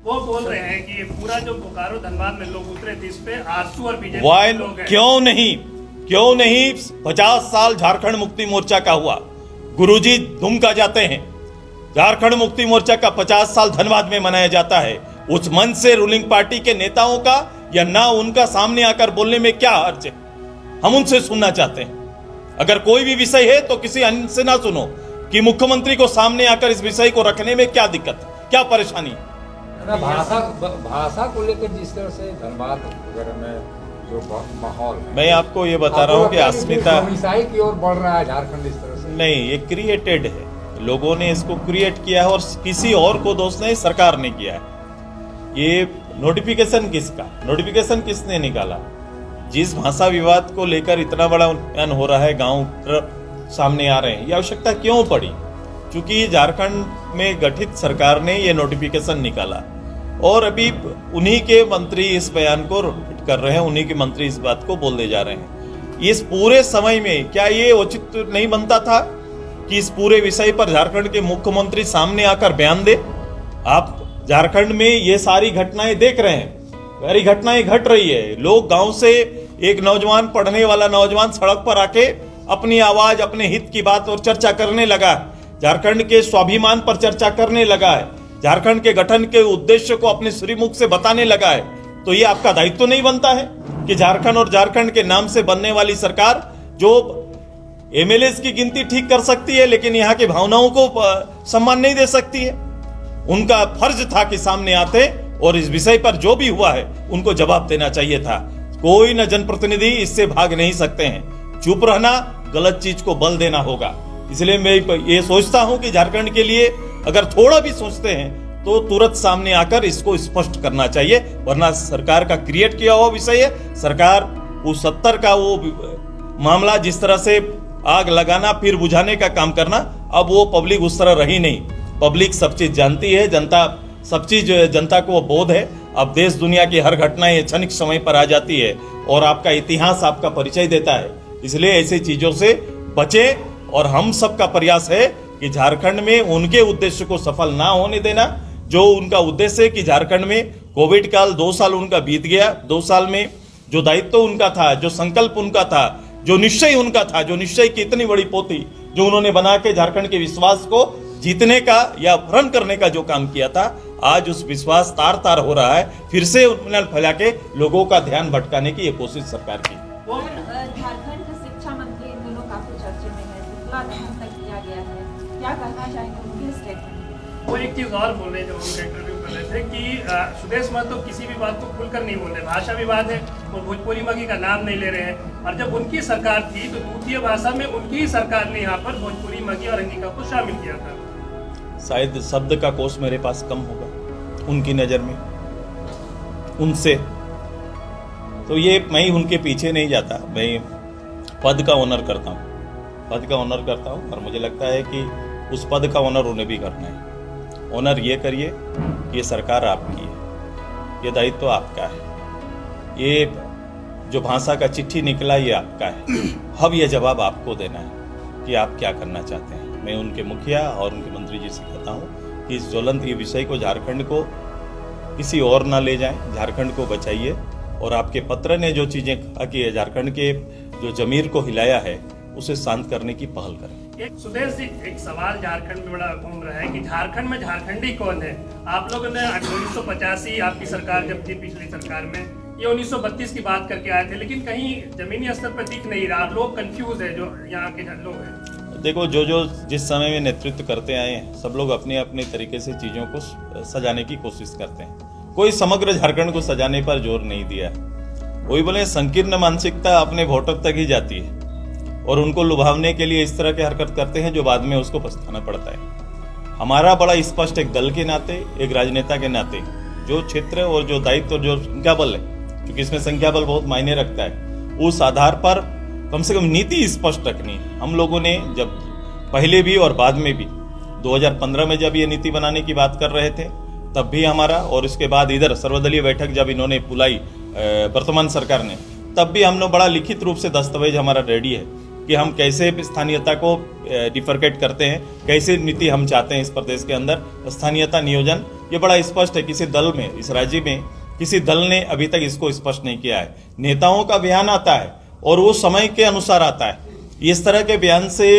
वो बोल रहे हैं कि पूरा जो बोकारो धनबाद में लोग उतरे थे इस पे आरसू और बीजेपी के लोग हैं। क्यों नहीं 50 साल झारखंड मुक्ति मोर्चा का हुआ, गुरुजी दुमका जाते हैं, झारखंड मुक्ति मोर्चा का 50 साल धनबाद में मनाया जाता है। उस मंच से रूलिंग पार्टी के नेताओं का या ना उनका सामने आकर बोलने में क्या अर्थ है? हम उनसे सुनना चाहते हैं। अगर कोई भी विषय है तो किसी अन्य से ना सुनो कि मुख्यमंत्री को सामने आकर इस विषय को रखने में क्या दिक्कत, क्या परेशानी। भाषा को लेकर जिस तरह से धनबाद वगैरह में जो माहौल है, मैं आपको ये बता रहा हूँ कि अस्मिता की ओर बढ़ रहा है झारखंड इस तरह से। नहीं, ये क्रिएटेड है, लोगों ने इसको क्रिएट किया है और किसी और को दोष नहीं, सरकार ने किया है। ये नोटिफिकेशन नोटिफिकेशन किसने निकाला? जिस भाषा विवाद को लेकर इतना बड़ा उन्नयन हो रहा है, गांव सामने आ रहे हैं, ये आवश्यकता क्यों पड़ी? क्योंकि झारखंड में गठित सरकार ने ये नोटिफिकेशन निकाला और अभी उन्हीं के मंत्री इस बयान को रिपीट कर रहे हैं, उन्हीं के मंत्री इस बात को बोलते जा रहे हैं। इस पूरे समय में क्या ये उचित नहीं बनता था कि इस पूरे विषय पर झारखंड के मुख्यमंत्री सामने आकर बयान दे? आप झारखंड में ये सारी घटनाएं देख रहे हैं, सारी घटनाएं घट रही है। लोग गांव से एक नौजवान, पढ़ने वाला नौजवान सड़क पर आके अपनी आवाज, अपने हित की बात और चर्चा करने लगा है, झारखंड के स्वाभिमान पर चर्चा करने लगा है, झारखंड के गठन के उद्देश्य को अपने श्रीमुख से बताने लगा है। तो ये आपका दायित्व तो नहीं बनता है कि झारखंड और झारखंड के नाम से बनने वाली सरकार जो एमएलए की गिनती ठीक कर सकती है लेकिन यहाँ की भावनाओं को सम्मान नहीं दे सकती है? उनका फर्ज था कि सामने आते और इस विषय पर जो भी हुआ है उनको जवाब देना चाहिए था। कोई न जनप्रतिनिधि इससे भाग नहीं सकते हैं। चुप रहना, गलत चीज को बल देना होगा। इसलिए मैं ये सोचता हूं कि झारखंड के लिए अगर थोड़ा भी सोचते हैं तो तुरंत सामने आकर इसको स्पष्ट करना चाहिए, वरना सरकार का क्रिएट किया हुआ विषय है। सरकार उस 70 का वो मामला जिस तरह से आग लगाना फिर बुझाने का काम करना, अब वो पब्लिक उस तरह रही नहीं। पब्लिक सब चीज जानती है, जनता सब चीज, जनता को बोध है। अब देश दुनिया की हर घटनाएं क्षणिक समय पर आ जाती है और आपका इतिहास आपका परिचय देता है। इसलिए ऐसी चीजों से बचे और हम सब का प्रयास है कि झारखंड में उनके उद्देश्य को सफल ना होने देना। जो उनका उद्देश्य है कि झारखंड में कोविड काल 2 साल उनका बीत गया, 2 साल में जो दायित्व उनका था, जो संकल्प उनका था, जो निश्चय उनका था, जो निश्चय की इतनी बड़ी पोथी जो उन्होंने बना के झारखंड के विश्वास को जीतने का या अपहरण करने का जो काम किया था, आज उस विश्वास तार तार हो रहा है। फिर से उन्होंने फैला के लोगों का ध्यान भटकाने की ये कोशिश सरकार की। झारखंड के शिक्षा मंत्री इन दिनों काफी चर्चे में है, पुतला दहन तक किया गया है, क्या कहना चाहेंगे उनके स्टेटमेंट? वो एक चीज और बोल रहे जब हम इंटरव्यू कर रहे थे कि सुदेश महतो किसी भी बात को खुलकर नहीं बोल रहे, भाषा विवाद है और भोजपुरी मगी का नाम नहीं ले रहे हैं। और जब उनकी सरकार थी तो द्वितीय भाषा में उनकी ही सरकार ने यहाँ पर भोजपुरी मगी और अंगिका को शामिल किया था। शायद शब्द का कोष मेरे पास कम होगा उनकी नज़र में, उनसे तो ये मैं उनके पीछे नहीं जाता। मैं पद का ऑनर करता हूँ, पद का ऑनर करता हूँ और मुझे लगता है कि उस पद का ऑनर उन्हें भी करना है। ऑनर ये करिए कि ये सरकार आपकी है, ये दायित्व आपका है, ये जो भाषा का चिट्ठी निकला ये आपका है। अब ये जवाब आपको देना है कि आप क्या करना चाहते हैं। मैं उनके मुखिया और उनके मंत्री जी से कहता हूँ कि इस ज्वलंत ये विषय को झारखंड को किसी और ना ले जाएं, झारखंड को बचाइए। और आपके पत्र ने जो चीज़ें कहा कि झारखंड के जो जमीर को हिलाया है उसे शांत करने की पहल करें। एक सुदेश जी, एक सवाल झारखंड में बड़ा घूम रहा है कि झारखंड में झारखंडी कौन है? आप लोगों ने 1985 आपकी सरकार जब थी, पिछली सरकार में ये 1932 की बात करके आए थे, लेकिन कहीं जमीनी स्तर पर दिख नहीं रहा। लोग कंफ्यूज है, जो यहाँ के लोग हैं। देखो, जो जिस समय में नेतृत्व करते आए हैं सब लोग अपने अपने तरीके से चीज़ों को सजाने की कोशिश करते हैं। कोई समग्र झारखंड को सजाने पर जोर नहीं दिया। वही बोले संकीर्ण मानसिकता अपने वोटर तक ही जाती है और उनको लुभावने के लिए इस तरह की हरकत करते हैं जो बाद में उसको पछताना पड़ता है। हमारा बड़ा स्पष्ट एक दल के नाते, एक राजनेता के नाते जो क्षेत्र और जो दायित्व, जो संख्या बल है, क्योंकि इसमें संख्या बल बहुत मायने रखता है, उस आधार पर कम से कम नीति स्पष्ट रखनी। हम लोगों ने जब पहले भी और बाद में भी 2015 में जब ये नीति बनाने की बात कर रहे थे तब भी हमारा, और इसके बाद इधर सर्वदलीय बैठक जब इन्होंने बुलाई वर्तमान सरकार ने, तब भी हम लोग बड़ा लिखित रूप से दस्तावेज हमारा रेडी है कि हम कैसे स्थानीयता को डिफरकेट करते हैं, कैसे नीति हम चाहते हैं इस प्रदेश के अंदर। स्थानीयता नियोजन ये बड़ा स्पष्ट है, किसी दल में, इस राज्य में किसी दल ने अभी तक इसको स्पष्ट नहीं किया है। नेताओं का बयान आता है और वो समय के अनुसार आता है। इस तरह के बयान से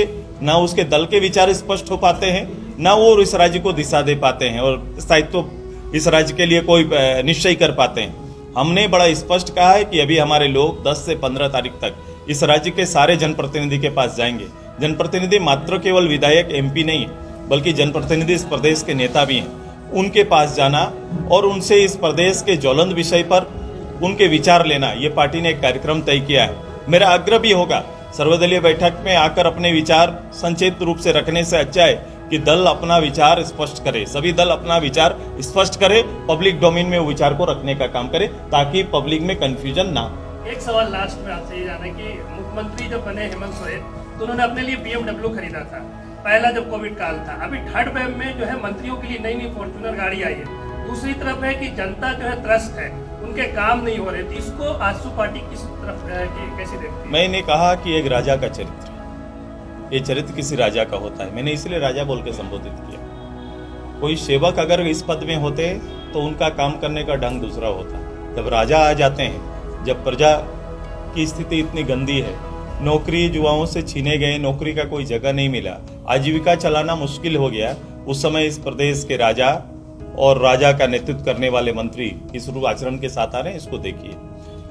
ना उसके दल के विचार स्पष्ट हो पाते हैं, ना वो इस राज्य को दिशा दे पाते हैं और स्थायित्व इस राज्य के लिए कोई निश्चय कर पाते हैं। हमने बड़ा स्पष्ट कहा है कि अभी हमारे लोग 10 से 15 तारीख तक इस राज्य के सारे जनप्रतिनिधि के पास जाएंगे। जनप्रतिनिधि मात्र केवल विधायक MP नहीं है, बल्कि जनप्रतिनिधि इस प्रदेश के नेता भी हैं। उनके पास जाना और उनसे इस प्रदेश के ज्वलंत विषय पर उनके विचार लेना, ये पार्टी ने एक कार्यक्रम तय किया है। मेरा आग्रह भी होगा, सर्वदलीय बैठक में आकर अपने विचार संक्षिप्त रूप से रखने से अच्छा है कि दल अपना विचार स्पष्ट करे, सभी दल अपना विचार स्पष्ट करे, पब्लिक डोमेन में वो विचार को रखने का काम करे ताकि पब्लिक में कंफ्यूजन ना हो। एक सवाल लास्ट में आपसे ये जाना कि मुख्यमंत्री जब बने हेमंत सोरेन तो उन्होंने अपने लिए BMW खरीदा था, पहला जब कोविड काल था। अभी थर्ड वेव में जो है मंत्रियों के लिए नई नई फॉर्च्यूनर गाड़ी आई है। दूसरी तरफ है कि जनता जो है त्रस्त है, उनके काम नहीं हो रहे, तो इसको आजसू पार्टी किस तरफ कैसे देखती है? मैंने कहा कि एक राजा का चरित्र है, ये चरित्र किसी राजा का होता है। मैंने इसलिए राजा बोल के संबोधित किया। कोई सेवक अगर इस पद में होते तो उनका काम करने का ढंग दूसरा होता। जब राजा आ जाते हैं, जब प्रजा की स्थिति इतनी गंदी है, नौकरी युवाओं से छीने गए, नौकरी का कोई जगह नहीं मिला, आजीविका चलाना मुश्किल हो गया, उस समय इस प्रदेश के राजा और राजा का नेतृत्व करने वाले मंत्री किस रूप आचरण के साथ आ रहे हैं, इसको देखिए।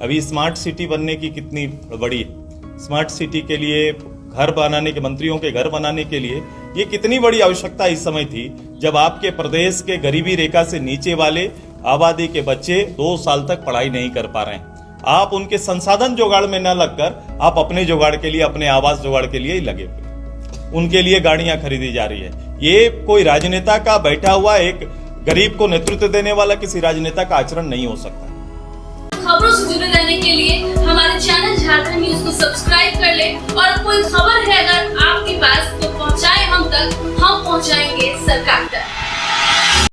अभी स्मार्ट सिटी बनने की कितनी बड़ी है, स्मार्ट सिटी के लिए घर बनाने के, मंत्रियों के घर बनाने के लिए ये कितनी बड़ी आवश्यकता इस समय थी, जब आपके प्रदेश के गरीबी रेखा से नीचे वाले आबादी के बच्चे 2 साल तक पढ़ाई नहीं कर पा रहे हैं। आप उनके संसाधन जुगाड़ में न लगकर आप अपने जुगाड़ के लिए, अपने आवास जुगाड़ के लिए ही लगे हुए। उनके लिए गाड़ियां खरीदी जा रही है। ये कोई राजनेता का बैठा हुआ एक गरीब को नेतृत्व देने वाला किसी राजनेता का आचरण नहीं हो सकता। खबरों से जुड़े रहने के लिए हमारे चैनल झारखंड न्यूज को सब्सक्राइब कर ले और कोई खबर है अगर